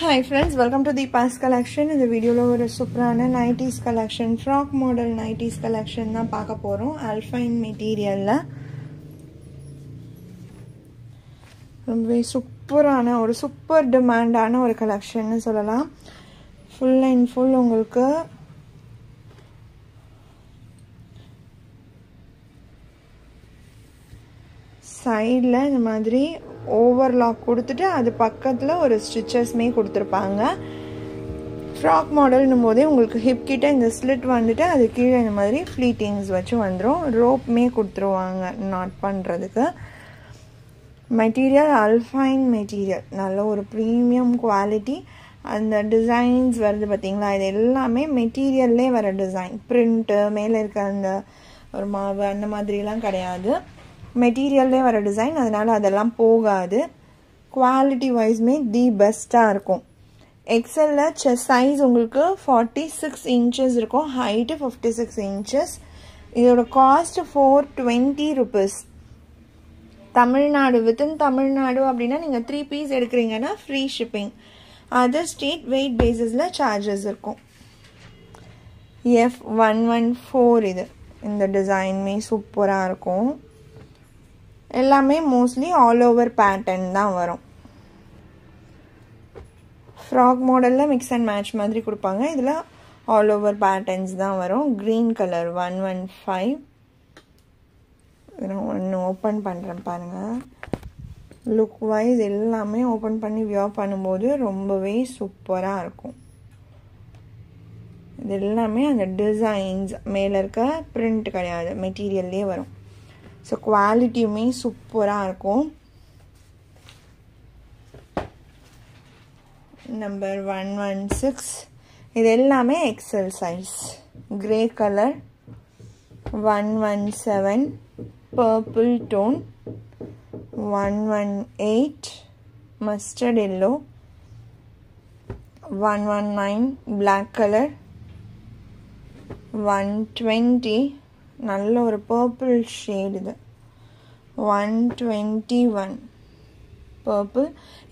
Hi friends, welcome to the Deepa's collection. In the video lo oru superana 90s collection, frock model 90s collection na paaka porom. Alpine material la romba superana oru super demand ana oru collection nu sollalam. Full and full ungalku side la indha madri overlock கொடுத்துட்டு அது பக்கத்துல ஒரு stitches மே கொடுத்திருப்பாங்க. Frock மாடல்னும்போதே உங்களுக்கு hip கிட்ட இந்த slit வந்துட்டு அது கீழ இந்த மாதிரி ஃப்ளீட்டிங்ஸ் வச்சு வந்துரும். ரோப் மே கொடுத்துருவாங்க நாட் பண்றதுக்கு. மெட்டீரியல் அல்பைன் மெட்டீரியல், நல்ல ஒரு பிரீமியம் குவாலிட்டி. அந்த டிசைன்ஸ் வருது பாத்தீங்களா, இது எல்லாமே மெட்டீரியல்லே வர டிசைன். பிரிண்ட் மேல இருக்க அந்த ஒரு மாவு அந்த மாதிரிலாம் கிடையாது, மெட்டீரியல்லே வர டிசைன். அதனால அதெல்லாம் போகாது. குவாலிட்டி வைஸ்மே தி பெஸ்ட்டாக இருக்கும். எக்ஸல்ல செஸ்ட் சைஸ் உங்களுக்கு 46 inches இருக்கும், ஹைட்டு 56 inches. இதோட cost 420 rupees. Tamil Nadu, within Tamil Nadu அப்படின்னா நீங்கள் 3 பீஸ் எடுக்கிறீங்கன்னா free shipping. Other state weight பேசிஸில் சார்ஜஸ் இருக்கும். F114 இது. இந்த டிசைன்மே சூப்பராக இருக்கும். எல்லாமே மோஸ்ட்லி ஆல் ஓவர் பேட்டர்ன் தான் வரும். ஃப்ராக் மாடலில் மிக்ஸ் அண்ட் மேட்ச் மாதிரி கொடுப்பாங்க. இதில் ஆல் ஓவர் பேட்டர்ன்ஸ் தான் வரும். Green colour 115. நான் ஒன்று ஓப்பன் பண்ணுறேன் பாருங்கள். லுக் வைஸ் எல்லாமே ஓப்பன் பண்ணி வியர் பண்ணும்போது ரொம்பவே சூப்பராக இருக்கும். இது எல்லாமே அந்த டிசைன்ஸ் மேலே இருக்க பிரிண்ட் கிடையாது, மெட்டீரியல்லே வரும். ஸோ குவாலிட்டியுமே சூப்பராக இருக்கும். நம்பர் 116. இது எல்லாமே XL size. Grey colour 117, purple tone 118, mustard yellow 119, black colour 120, நல்ல ஒரு பர்பிள் ஷேட். இது 121 பர்பிள்.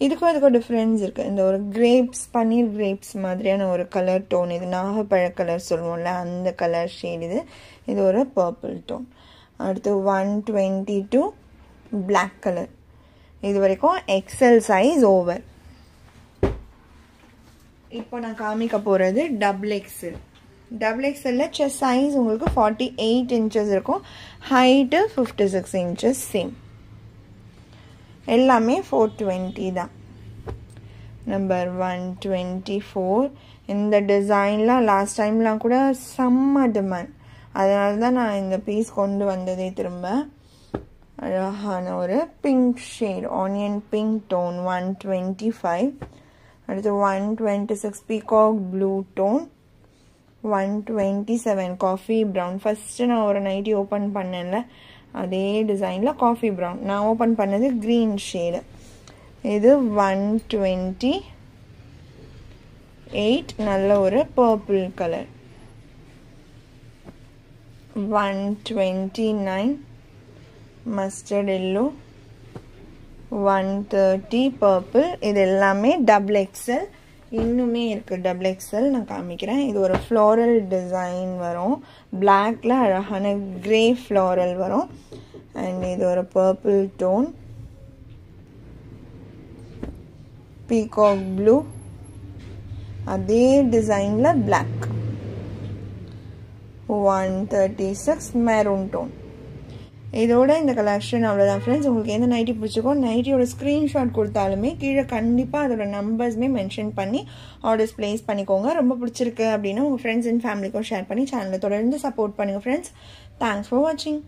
இதுக்கும் இதுக்கும் டிஃப்ரென்ஸ் இருக்குது. இந்த ஒரு கிரேப்ஸ், பன்னீர் கிரேப்ஸ் மாதிரியான ஒரு கலர் டோன். இது நாகப்பழ கலர் சொல்லுவோம்ல, அந்த கலர் ஷேட். இது ஒரு பர்பிள் டோன். அடுத்து 122 பிளாக் கலர். இது வரைக்கும் எக்ஸல் சைஸ் ஓவர். இப்போ நான் காமிக்க போகிறது டபுள் எக்ஸல். டபுள் எக்ஸல்ல செஸ்ட் சைஸ் உங்களுக்கு 48 inches இருக்கும், ஹைட்டு 56 inches சேம். எல்லாமே 420 தான். நம்பர் 124. இந்த டிசைன்லாம் லாஸ்ட் டைம்லாம் கூட செம்ம டிமாண்ட், அதனால தான் நான் இந்த பீஸ் கொண்டு வந்ததே திரும்ப. அழகான ஒரு pink shade, onion pink tone 125. அடுத்து 126 peacock blue tone 127 coffee brown. First நான் ஒரு நைட்டி ஓப்பன் பண்ணல, அதே டிசைனில் காஃபி ப்ரௌன். நான் ஓப்பன் பண்ணது க்ரீன் ஷேடு. இது 128, நல்ல ஒரு purple colour. 129 mustard yellow 130 purple. இது எல்லாமே டபுள் எக்ஸல். இன்னுமே இருக்குது டபுள் எக்ஸல், நான் காமிக்கிறேன். இது ஒரு ஃப்ளோரல் டிசைன் வரும், பிளாக்ல அழகான கிரே ஃப்ளோரல் வரும். அண்ட் இது ஒரு பர்பிள் டோன், பீகாக் ப்ளூ, அதே டிசைன்ல பிளாக். 136 maroon tone. இதோட இந்த கலெக்ஷன் அவ்வளோதான் ஃப்ரெண்ட்ஸ். உங்களுக்கு எந்த நைட்டி பிடிச்சிக்கோ, நைட்டியோட ஸ்க்ரீன்ஷாட் கொடுத்தாலுமே கீழே கண்டிப்பாக அதோட நம்பர்ஸ்மே மென்ஷன் பண்ணி ஆர்டர்ஸ் ப்ளேஸ் பண்ணிக்கோங்க. ரொம்ப பிடிச்சிருக்கு அப்படின்னா உங்கள் ஃப்ரெண்ட்ஸ் அண்ட் ஃபேமிலிக்கும் ஷேர் பண்ணி சேனலை தொடர்ந்து சப்போர்ட் பண்ணுங்கள் ஃப்ரெண்ட்ஸ். தேங்க்ஸ் ஃபார் வாட்சிங்.